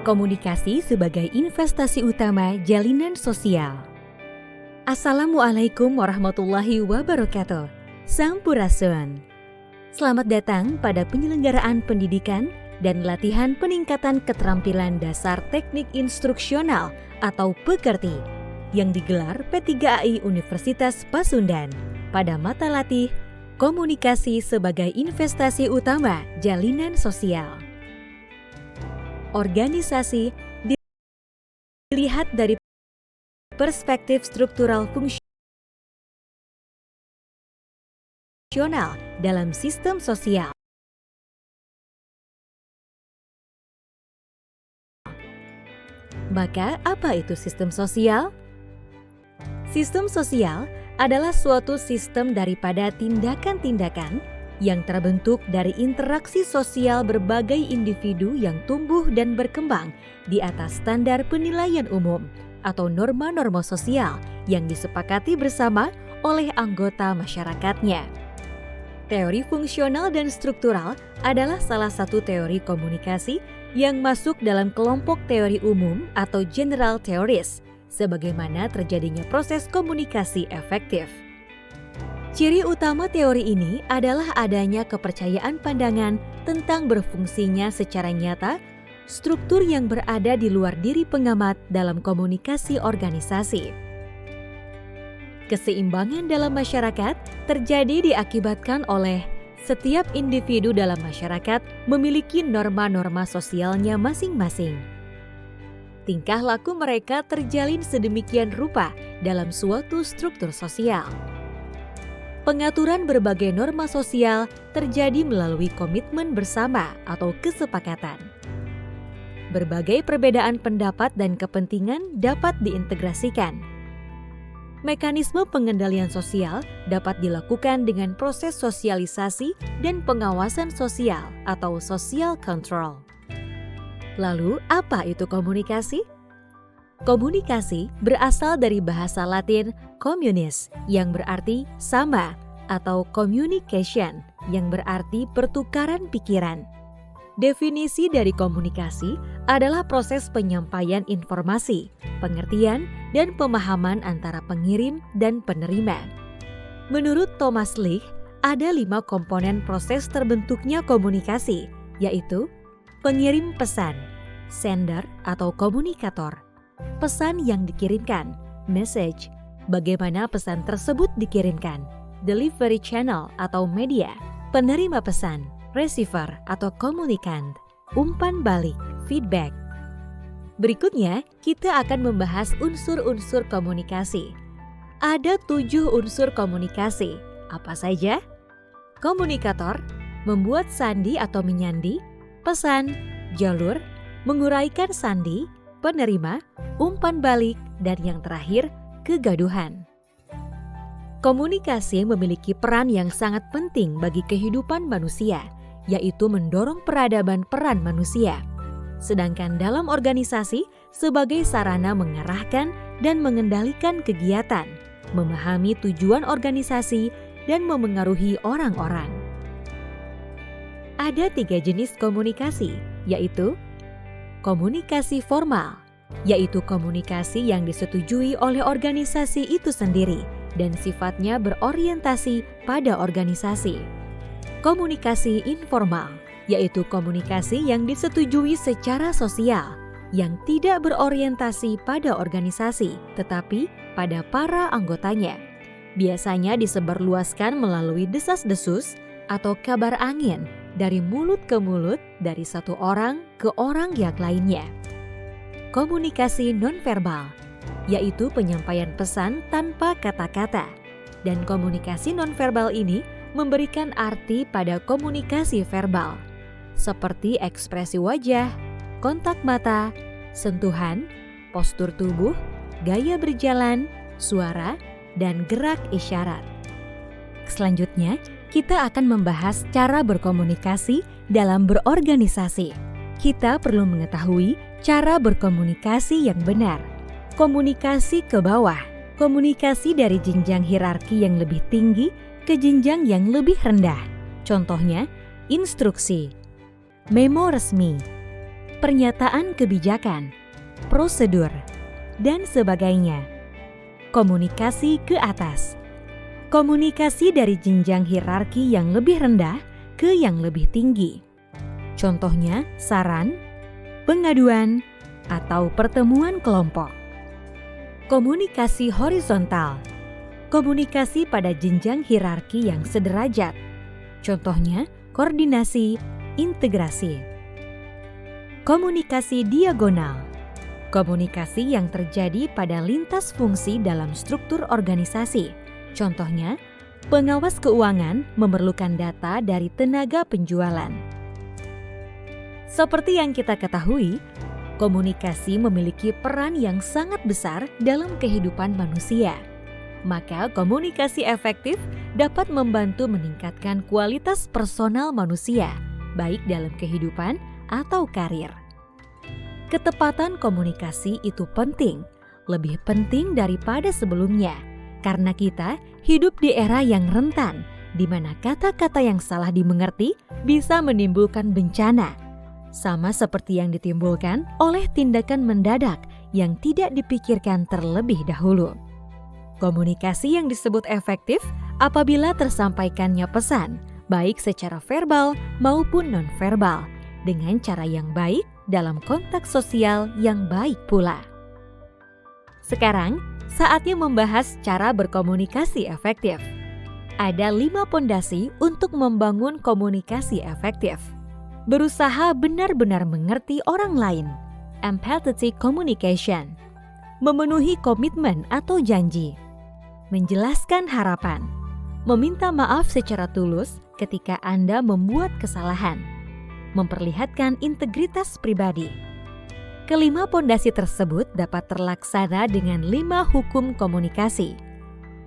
Komunikasi sebagai investasi utama jalinan sosial. Assalamualaikum warahmatullahi wabarakatuh. Sampurasun. Selamat datang pada penyelenggaraan pendidikan dan latihan peningkatan keterampilan dasar teknik instruksional atau PEKERTI yang digelar P3AI Universitas Pasundan pada mata latih Komunikasi sebagai investasi utama jalinan sosial. Organisasi dilihat dari perspektif struktural fungsional dalam sistem sosial. Maka, apa itu sistem sosial? Sistem sosial adalah suatu sistem daripada tindakan-tindakan yang terbentuk dari interaksi sosial berbagai individu yang tumbuh dan berkembang di atas standar penilaian umum atau norma-norma sosial yang disepakati bersama oleh anggota masyarakatnya. Teori fungsional dan struktural adalah salah satu teori komunikasi yang masuk dalam kelompok teori umum atau general theories, sebagaimana terjadinya proses komunikasi efektif. Ciri utama teori ini adalah adanya kepercayaan pandangan tentang berfungsinya secara nyata struktur yang berada di luar diri pengamat dalam komunikasi organisasi. Keseimbangan dalam masyarakat terjadi diakibatkan oleh setiap individu dalam masyarakat memiliki norma-norma sosialnya masing-masing. Tingkah laku mereka terjalin sedemikian rupa dalam suatu struktur sosial. Pengaturan berbagai norma sosial terjadi melalui komitmen bersama atau kesepakatan. Berbagai perbedaan pendapat dan kepentingan dapat diintegrasikan. Mekanisme pengendalian sosial dapat dilakukan dengan proses sosialisasi dan pengawasan sosial atau social control. Lalu, apa itu komunikasi? Komunikasi berasal dari bahasa Latin communis yang berarti sama atau communication yang berarti pertukaran pikiran. Definisi dari komunikasi adalah proses penyampaian informasi, pengertian, dan pemahaman antara pengirim dan penerima. Menurut Thomas Leigh, ada 5 komponen proses terbentuknya komunikasi, yaitu pengirim pesan, sender atau komunikator, pesan yang dikirimkan, message, bagaimana pesan tersebut dikirimkan, delivery channel atau media, penerima pesan, receiver atau komunikan, umpan balik, feedback. Berikutnya, kita akan membahas unsur-unsur komunikasi. Ada 7 unsur komunikasi. Apa saja? Komunikator, membuat sandi atau menyandi, pesan, jalur, menguraikan sandi, penerima, umpan balik, dan yang terakhir, kegaduhan. Komunikasi memiliki peran yang sangat penting bagi kehidupan manusia, yaitu mendorong peradaban peran manusia. Sedangkan dalam organisasi, sebagai sarana mengarahkan dan mengendalikan kegiatan, memahami tujuan organisasi, dan memengaruhi orang-orang. Ada 3 jenis komunikasi, yaitu komunikasi formal, yaitu komunikasi yang disetujui oleh organisasi itu sendiri dan sifatnya berorientasi pada organisasi. Komunikasi informal, yaitu komunikasi yang disetujui secara sosial, yang tidak berorientasi pada organisasi, tetapi pada para anggotanya. Biasanya disebarluaskan melalui desas-desus atau kabar angin dari mulut ke mulut dari satu orang ke orang yang lainnya. Komunikasi nonverbal, yaitu penyampaian pesan tanpa kata-kata. Dan komunikasi nonverbal ini memberikan arti pada komunikasi verbal, seperti ekspresi wajah, kontak mata, sentuhan, postur tubuh, gaya berjalan, suara, dan gerak isyarat. Selanjutnya, kita akan membahas cara berkomunikasi dalam berorganisasi. Kita perlu mengetahui cara berkomunikasi yang benar. Komunikasi ke bawah, komunikasi dari jenjang hierarki yang lebih tinggi ke jenjang yang lebih rendah. Contohnya, instruksi, memo resmi, pernyataan kebijakan, prosedur, dan sebagainya. Komunikasi ke atas. Komunikasi dari jenjang hierarki yang lebih rendah ke yang lebih tinggi. Contohnya saran, pengaduan, atau pertemuan kelompok. Komunikasi horizontal. Komunikasi pada jenjang hierarki yang sederajat. Contohnya koordinasi, integrasi. Komunikasi diagonal. Komunikasi yang terjadi pada lintas fungsi dalam struktur organisasi. Contohnya, pengawas keuangan memerlukan data dari tenaga penjualan. Seperti yang kita ketahui, komunikasi memiliki peran yang sangat besar dalam kehidupan manusia. Maka komunikasi efektif dapat membantu meningkatkan kualitas personal manusia, baik dalam kehidupan atau karir. Ketepatan komunikasi itu penting, lebih penting daripada sebelumnya, karena kita hidup di era yang rentan, di mana kata-kata yang salah dimengerti bisa menimbulkan bencana, sama seperti yang ditimbulkan oleh tindakan mendadak yang tidak dipikirkan terlebih dahulu. Komunikasi yang disebut efektif apabila tersampaikannya pesan, baik secara verbal maupun nonverbal, dengan cara yang baik dalam konteks sosial yang baik pula. Sekarang, saatnya membahas cara berkomunikasi efektif. Ada 5 pondasi untuk membangun komunikasi efektif. Berusaha benar-benar mengerti orang lain, empathetic communication. Memenuhi komitmen atau janji. Menjelaskan harapan. Meminta maaf secara tulus ketika Anda membuat kesalahan. Memperlihatkan integritas pribadi. Kelima pondasi tersebut dapat terlaksana dengan 5 hukum komunikasi.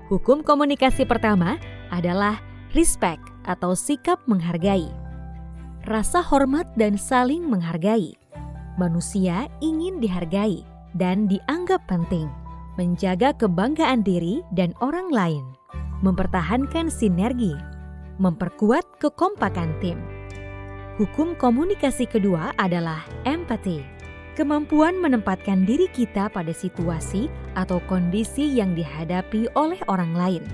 Hukum komunikasi pertama adalah respect atau sikap menghargai. Rasa hormat dan saling menghargai. Manusia ingin dihargai dan dianggap penting. Menjaga kebanggaan diri dan orang lain. Mempertahankan sinergi. Memperkuat kekompakan tim. Hukum komunikasi kedua adalah empati. Kemampuan menempatkan diri kita pada situasi atau kondisi yang dihadapi oleh orang lain.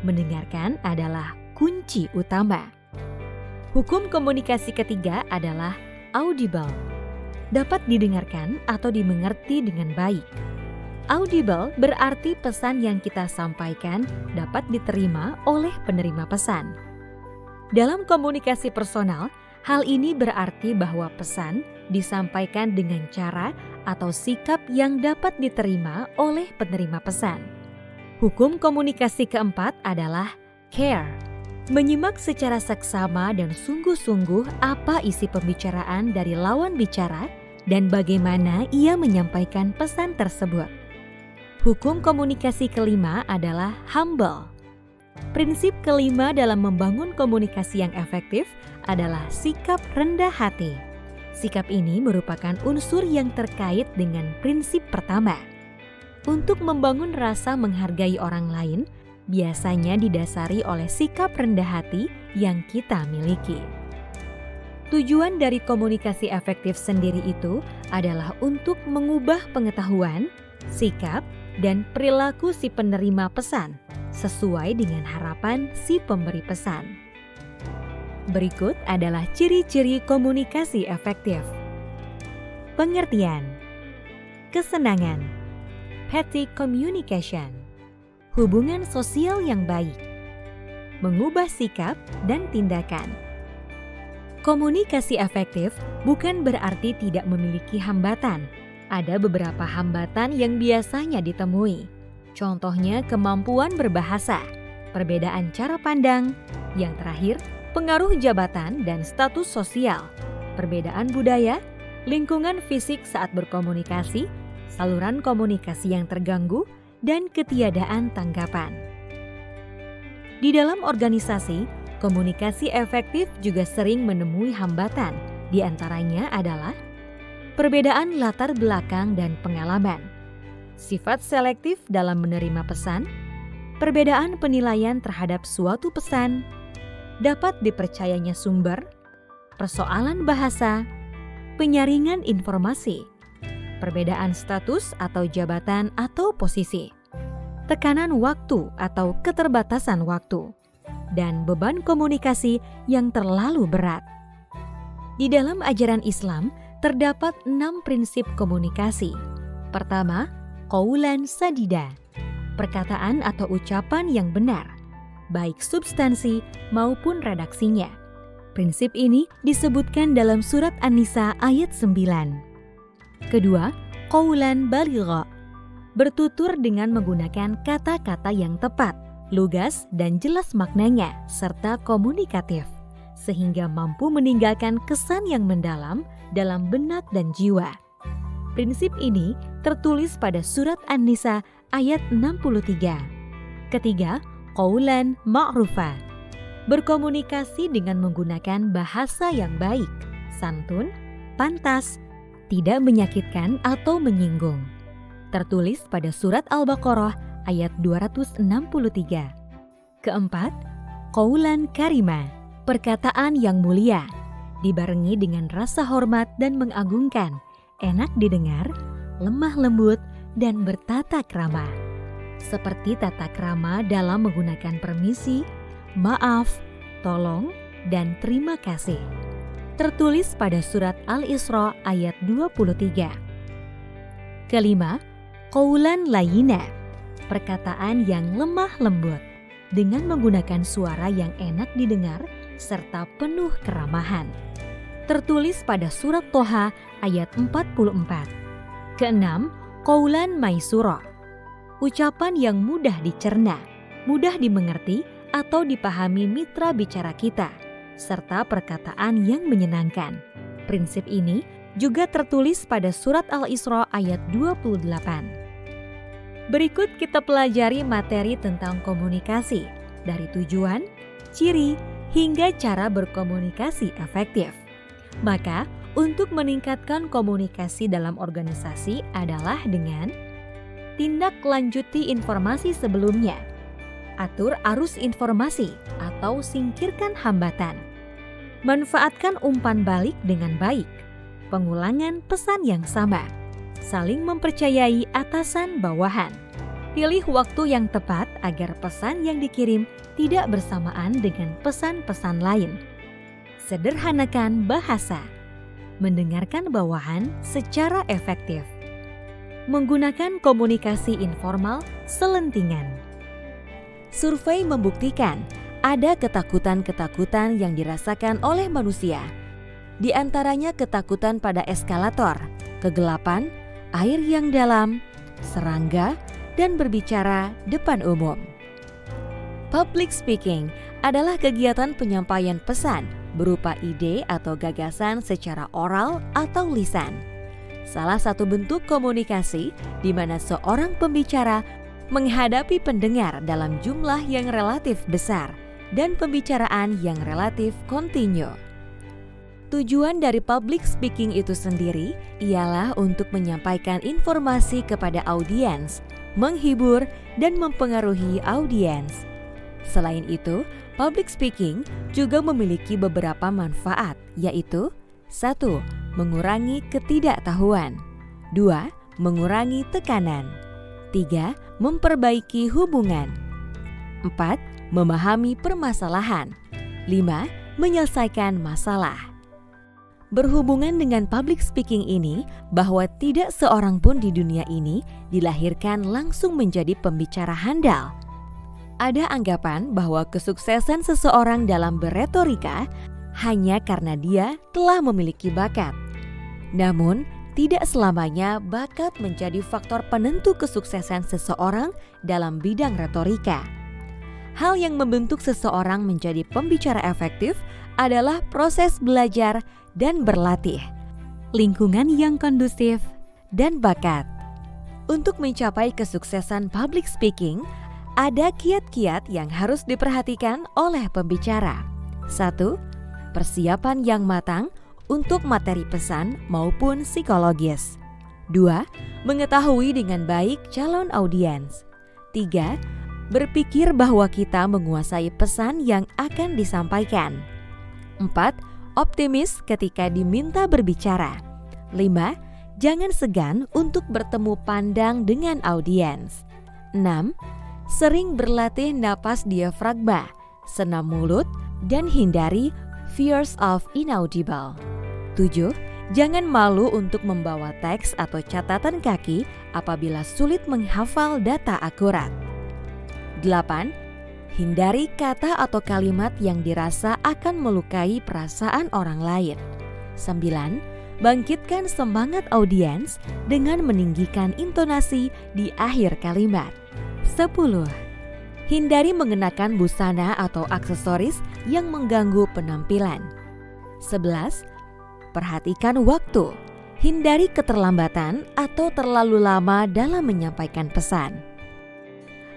Mendengarkan adalah kunci utama. Hukum komunikasi ketiga adalah audible. Dapat didengarkan atau dimengerti dengan baik. Audible berarti pesan yang kita sampaikan dapat diterima oleh penerima pesan. Dalam komunikasi personal, hal ini berarti bahwa pesan disampaikan dengan cara atau sikap yang dapat diterima oleh penerima pesan. Hukum komunikasi keempat adalah care. Menyimak secara seksama dan sungguh-sungguh apa isi pembicaraan dari lawan bicara dan bagaimana ia menyampaikan pesan tersebut. Hukum komunikasi kelima adalah humble. Prinsip kelima dalam membangun komunikasi yang efektif adalah sikap rendah hati. Sikap ini merupakan unsur yang terkait dengan prinsip pertama. Untuk membangun rasa menghargai orang lain, biasanya didasari oleh sikap rendah hati yang kita miliki. Tujuan dari komunikasi efektif sendiri itu adalah untuk mengubah pengetahuan, sikap, dan perilaku si penerima pesan sesuai dengan harapan si pemberi pesan. Berikut adalah ciri-ciri komunikasi efektif. Pengertian, kesenangan, empathic communication, hubungan sosial yang baik, mengubah sikap dan tindakan. Komunikasi efektif bukan berarti tidak memiliki hambatan. Ada beberapa hambatan yang biasanya ditemui. Contohnya kemampuan berbahasa, perbedaan cara pandang, yang terakhir pengaruh jabatan dan status sosial, perbedaan budaya, lingkungan fisik saat berkomunikasi, saluran komunikasi yang terganggu, dan ketiadaan tanggapan. Di dalam organisasi, komunikasi efektif juga sering menemui hambatan, di antaranya adalah perbedaan latar belakang dan pengalaman, sifat selektif dalam menerima pesan, perbedaan penilaian terhadap suatu pesan, dapat dipercayanya sumber, persoalan bahasa, penyaringan informasi, perbedaan status atau jabatan atau posisi, tekanan waktu atau keterbatasan waktu, dan beban komunikasi yang terlalu berat. Di dalam ajaran Islam, terdapat 6 prinsip komunikasi. Pertama, qaulan sadida, perkataan atau ucapan yang benar, baik substansi maupun redaksinya. Prinsip ini disebutkan dalam surat An-Nisa ayat 9. Kedua, qaulan baligha, bertutur dengan menggunakan kata-kata yang tepat, lugas dan jelas maknanya, serta komunikatif, sehingga mampu meninggalkan kesan yang mendalam dalam benak dan jiwa. Prinsip ini tertulis pada surat An-Nisa ayat 63. Ketiga, qaulan ma'rufa, berkomunikasi dengan menggunakan bahasa yang baik, santun, pantas, tidak menyakitkan atau menyinggung. Tertulis pada surat Al-Baqarah ayat 263. Keempat, qaulan karima, perkataan yang mulia, dibarengi dengan rasa hormat dan mengagungkan, enak didengar, lemah lembut, dan bertata krama. Seperti tata krama dalam menggunakan permisi, maaf, tolong, dan terima kasih. Tertulis pada surat Al-Isra ayat 23. Kelima, qaulan layyina, perkataan yang lemah lembut, dengan menggunakan suara yang enak didengar serta penuh keramahan. Tertulis pada surat Toha ayat 44. Keenam, qaulan maisura, ucapan yang mudah dicerna, mudah dimengerti atau dipahami mitra bicara kita, serta perkataan yang menyenangkan. Prinsip ini juga tertulis pada surat Al-Isra ayat 28. Berikut kita pelajari materi tentang komunikasi, dari tujuan, ciri, hingga cara berkomunikasi efektif. Maka, untuk meningkatkan komunikasi dalam organisasi adalah dengan tindak lanjuti informasi sebelumnya, atur arus informasi atau singkirkan hambatan, manfaatkan umpan balik dengan baik, pengulangan pesan yang sama, saling mempercayai atasan bawahan, pilih waktu yang tepat agar pesan yang dikirim tidak bersamaan dengan pesan-pesan lain. Sederhanakan bahasa, mendengarkan bawahan secara efektif, menggunakan komunikasi informal selentingan. Survei membuktikan ada ketakutan-ketakutan yang dirasakan oleh manusia. Di antaranya ketakutan pada eskalator, kegelapan, air yang dalam, serangga, dan berbicara depan umum. Public speaking adalah kegiatan penyampaian pesan berupa ide atau gagasan secara oral atau lisan. Salah satu bentuk komunikasi di mana seorang pembicara menghadapi pendengar dalam jumlah yang relatif besar dan pembicaraan yang relatif kontinu. Tujuan dari public speaking itu sendiri ialah untuk menyampaikan informasi kepada audiens, menghibur, dan mempengaruhi audiens. Selain itu, public speaking juga memiliki beberapa manfaat, yaitu 1. Mengurangi ketidaktahuan, 2. Mengurangi tekanan, 3. Memperbaiki hubungan, 4. Memahami permasalahan, 5. Menyelesaikan masalah. Berhubungan dengan public speaking ini, bahwa tidak seorang pun di dunia ini dilahirkan langsung menjadi pembicara handal. Ada anggapan bahwa kesuksesan seseorang dalam beretorika hanya karena dia telah memiliki bakat. Namun, tidak selamanya bakat menjadi faktor penentu kesuksesan seseorang dalam bidang retorika. Hal yang membentuk seseorang menjadi pembicara efektif adalah proses belajar dan berlatih, lingkungan yang kondusif, dan bakat. Untuk mencapai kesuksesan public speaking, ada kiat-kiat yang harus diperhatikan oleh pembicara. 1. Persiapan yang matang untuk materi pesan maupun psikologis. 2. Mengetahui dengan baik calon audiens. 3. Berpikir bahwa kita menguasai pesan yang akan disampaikan. 4. Optimis ketika diminta berbicara. 5. Jangan segan untuk bertemu pandang dengan audiens. 6. Sering berlatih napas diafragma, senam mulut, dan hindari fears of inaudible. 7. Jangan malu untuk membawa teks atau catatan kaki apabila sulit menghafal data akurat. 8. Hindari kata atau kalimat yang dirasa akan melukai perasaan orang lain. 9. Bangkitkan semangat audiens dengan meninggikan intonasi di akhir kalimat. 10. Hindari mengenakan busana atau aksesoris yang mengganggu penampilan. 11. Perhatikan waktu. Hindari keterlambatan atau terlalu lama dalam menyampaikan pesan.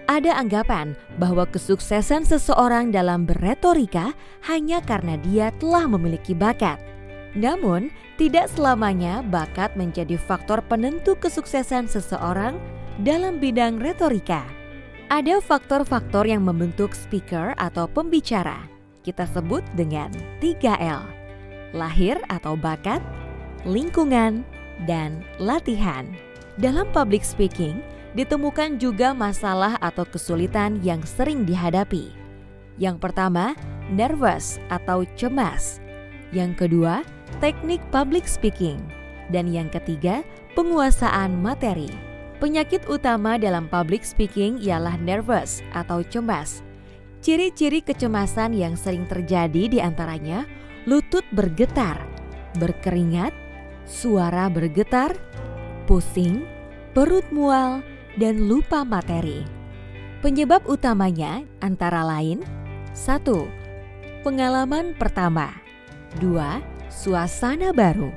Ada anggapan bahwa kesuksesan seseorang dalam berretorika hanya karena dia telah memiliki bakat. Namun, tidak selamanya bakat menjadi faktor penentu kesuksesan seseorang dalam bidang retorika. Ada faktor-faktor yang membentuk speaker atau pembicara. Kita sebut dengan 3L. Lahir atau bakat, lingkungan, dan latihan. Dalam public speaking, ditemukan juga masalah atau kesulitan yang sering dihadapi. Yang pertama, nervous atau cemas. Yang kedua, teknik public speaking. Dan yang ketiga, penguasaan materi. Penyakit utama dalam public speaking ialah nervous atau cemas. Ciri-ciri kecemasan yang sering terjadi diantaranya lutut bergetar, berkeringat, suara bergetar, pusing, perut mual, dan lupa materi. Penyebab utamanya antara lain 1. Pengalaman pertama. 2. Suasana baru.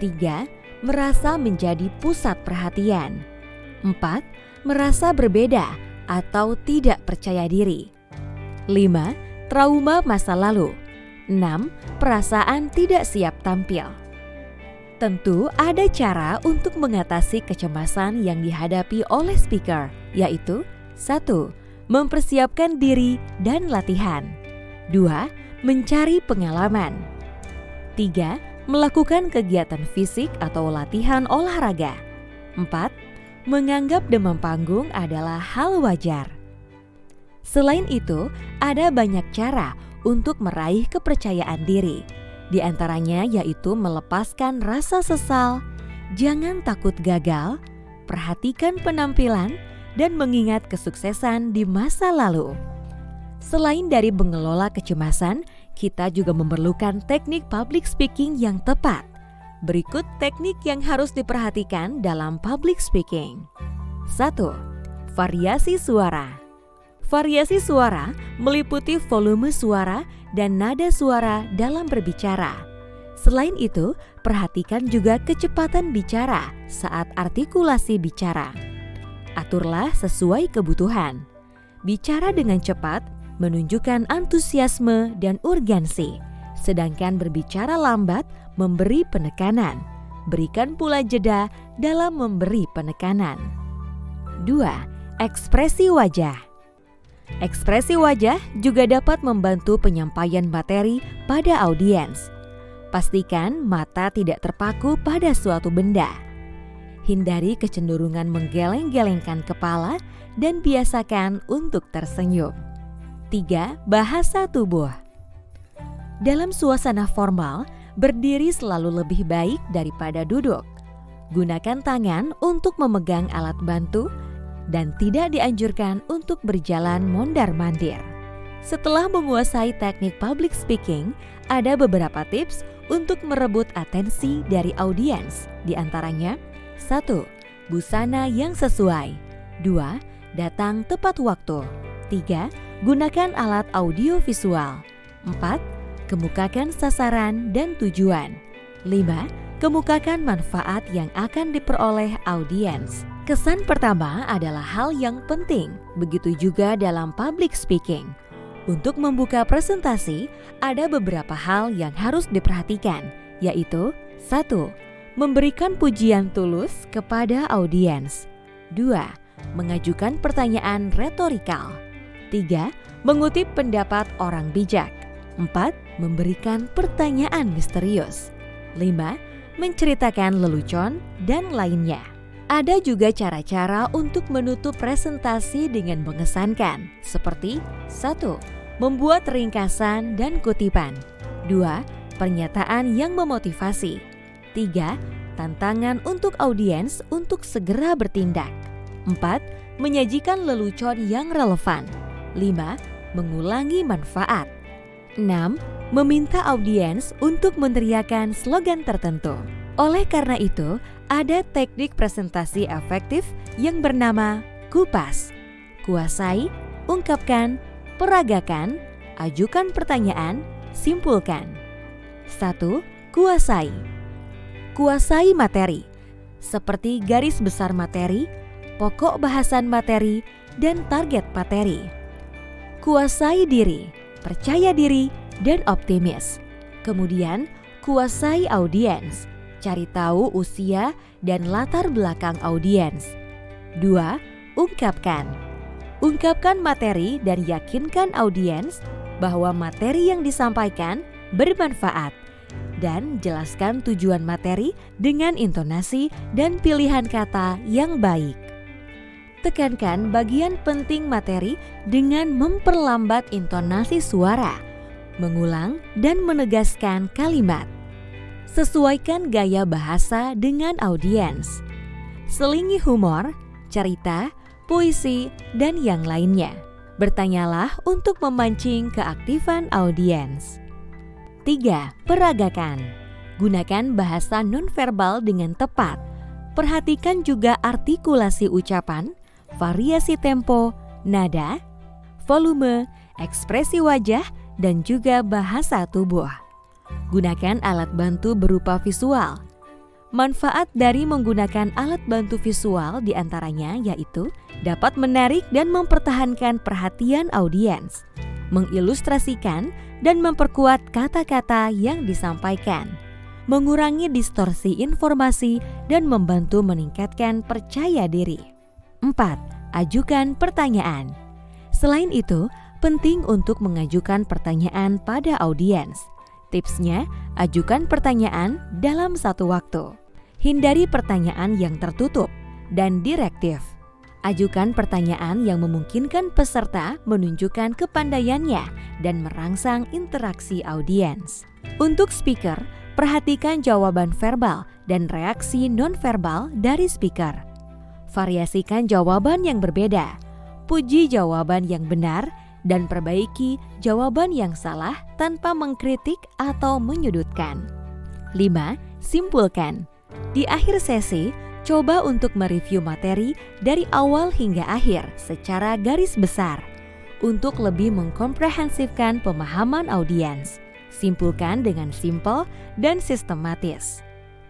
3. Merasa menjadi pusat perhatian. 4. Merasa berbeda atau tidak percaya diri. 5. Trauma masa lalu. 6. Perasaan tidak siap tampil. Tentu ada cara untuk mengatasi kecemasan yang dihadapi oleh speaker, yaitu 1. Mempersiapkan diri dan latihan. 2. Mencari pengalaman. 3. Melakukan kegiatan fisik atau latihan olahraga. 4. Menganggap demam panggung adalah hal wajar. Selain itu, ada banyak cara untuk meraih kepercayaan diri. Di antaranya yaitu melepaskan rasa sesal, jangan takut gagal, perhatikan penampilan, dan mengingat kesuksesan di masa lalu. Selain dari mengelola kecemasan, kita juga memerlukan teknik public speaking yang tepat. Berikut teknik yang harus diperhatikan dalam public speaking. 1. Variasi suara. Variasi suara meliputi volume suara dan nada suara dalam berbicara. Selain itu, perhatikan juga kecepatan bicara saat artikulasi bicara. Aturlah sesuai kebutuhan. Bicara dengan cepat menunjukkan antusiasme dan urgensi, sedangkan berbicara lambat memberi penekanan. Berikan pula jeda dalam memberi penekanan. 2. Ekspresi wajah. Ekspresi wajah juga dapat membantu penyampaian materi pada audiens. Pastikan mata tidak terpaku pada suatu benda. Hindari kecenderungan menggeleng-gelengkan kepala dan biasakan untuk tersenyum. 3. Bahasa tubuh. Dalam suasana formal, berdiri selalu lebih baik daripada duduk. Gunakan tangan untuk memegang alat bantu dan tidak dianjurkan untuk berjalan mondar-mandir. Setelah menguasai teknik public speaking, ada beberapa tips untuk merebut atensi dari audiens. Di antaranya, 1. Busana yang sesuai. 2. Datang tepat waktu. 3. Gunakan alat audio visual. 4. Kemukakan sasaran dan tujuan. 5. Kemukakan manfaat yang akan diperoleh audiens. Kesan pertama adalah hal yang penting, begitu juga dalam public speaking. Untuk membuka presentasi, ada beberapa hal yang harus diperhatikan, yaitu 1. Memberikan pujian tulus kepada audiens. 2. Mengajukan pertanyaan retorikal. 3. Mengutip pendapat orang bijak. 4. Memberikan pertanyaan misterius. 5. menceritakan lelucon, dan lainnya. Ada juga cara-cara untuk menutup presentasi dengan mengesankan, seperti 1. Membuat ringkasan dan kutipan. 2. Pernyataan yang memotivasi. 3. Tantangan untuk audiens untuk segera bertindak. 4. Menyajikan lelucon yang relevan. 5. Mengulangi manfaat. 6. Meminta audiens untuk meneriakkan slogan tertentu. Oleh karena itu, ada teknik presentasi efektif yang bernama kupas. Kuasai, ungkapkan, peragakan, ajukan pertanyaan, simpulkan. 1. Kuasai. Kuasai materi, seperti garis besar materi, pokok bahasan materi, dan target materi. Kuasai diri, percaya diri, dan optimis. Kemudian, kuasai audiens, cari tahu usia dan latar belakang audiens. 2. Ungkapkan. Ungkapkan materi dan yakinkan audiens bahwa materi yang disampaikan bermanfaat. Dan jelaskan tujuan materi dengan intonasi dan pilihan kata yang baik. Tekankan bagian penting materi dengan memperlambat intonasi suara, mengulang dan menegaskan kalimat. Sesuaikan gaya bahasa dengan audiens. Selingi humor, cerita, puisi, dan yang lainnya. Bertanyalah untuk memancing keaktifan audiens. 3. Peragakan. Gunakan bahasa nonverbal dengan tepat. Perhatikan juga artikulasi ucapan, variasi tempo, nada, volume, ekspresi wajah, dan juga bahasa tubuh. Gunakan alat bantu berupa visual. Manfaat dari menggunakan alat bantu visual diantaranya yaitu dapat menarik dan mempertahankan perhatian audiens, mengilustrasikan dan memperkuat kata-kata yang disampaikan, mengurangi distorsi informasi dan membantu meningkatkan percaya diri. 4. Ajukan pertanyaan. Selain itu, penting untuk mengajukan pertanyaan pada audiens. Tipsnya, ajukan pertanyaan dalam satu waktu. Hindari pertanyaan yang tertutup dan direktif. Ajukan pertanyaan yang memungkinkan peserta menunjukkan kepandaiannya dan merangsang interaksi audiens. Untuk speaker, perhatikan jawaban verbal dan reaksi nonverbal dari speaker. Variasikan jawaban yang berbeda, puji jawaban yang benar, dan perbaiki jawaban yang salah tanpa mengkritik atau menyudutkan. 5. Simpulkan. Di akhir sesi, coba untuk mereview materi dari awal hingga akhir secara garis besar untuk lebih mengkomprehensifkan pemahaman audiens. Simpulkan dengan simpel dan sistematis.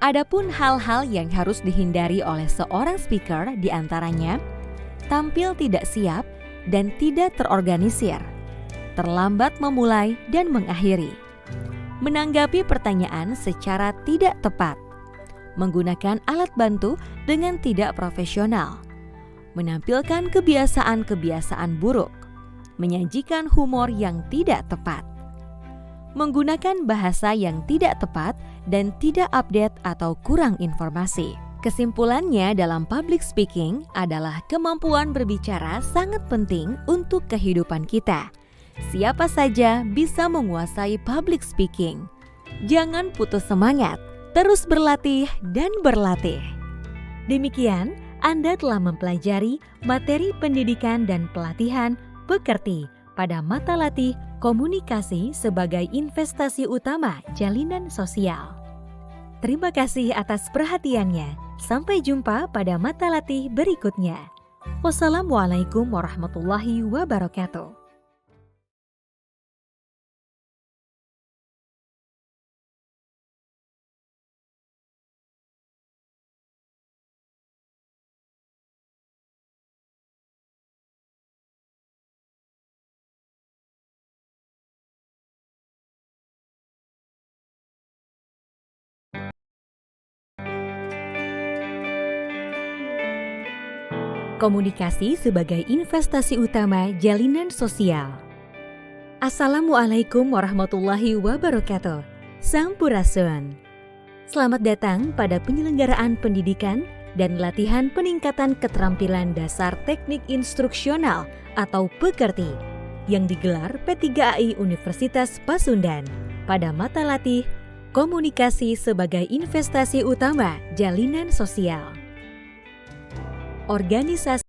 Adapun hal-hal yang harus dihindari oleh seorang speaker diantaranya tampil tidak siap dan tidak terorganisir, terlambat memulai dan mengakhiri, menanggapi pertanyaan secara tidak tepat, menggunakan alat bantu dengan tidak profesional, menampilkan kebiasaan-kebiasaan buruk, menyajikan humor yang tidak tepat, menggunakan bahasa yang tidak tepat dan tidak update atau kurang informasi. Kesimpulannya dalam public speaking adalah kemampuan berbicara sangat penting untuk kehidupan kita. Siapa saja bisa menguasai public speaking. Jangan putus semangat. Terus berlatih dan berlatih. Demikian, Anda telah mempelajari materi pendidikan dan pelatihan Pekerti pada mata latih komunikasi sebagai investasi utama jalinan sosial. Terima kasih atas perhatiannya. Sampai jumpa pada mata latih berikutnya. Wassalamualaikum warahmatullahi wabarakatuh. Komunikasi sebagai investasi utama jalinan sosial. Assalamualaikum warahmatullahi wabarakatuh. Sampurasun. Selamat datang pada penyelenggaraan pendidikan dan latihan peningkatan keterampilan dasar teknik instruksional atau PEKERTI yang digelar P3AI Universitas Pasundan pada mata latih Komunikasi sebagai Investasi Utama Jalinan Sosial. Organisasi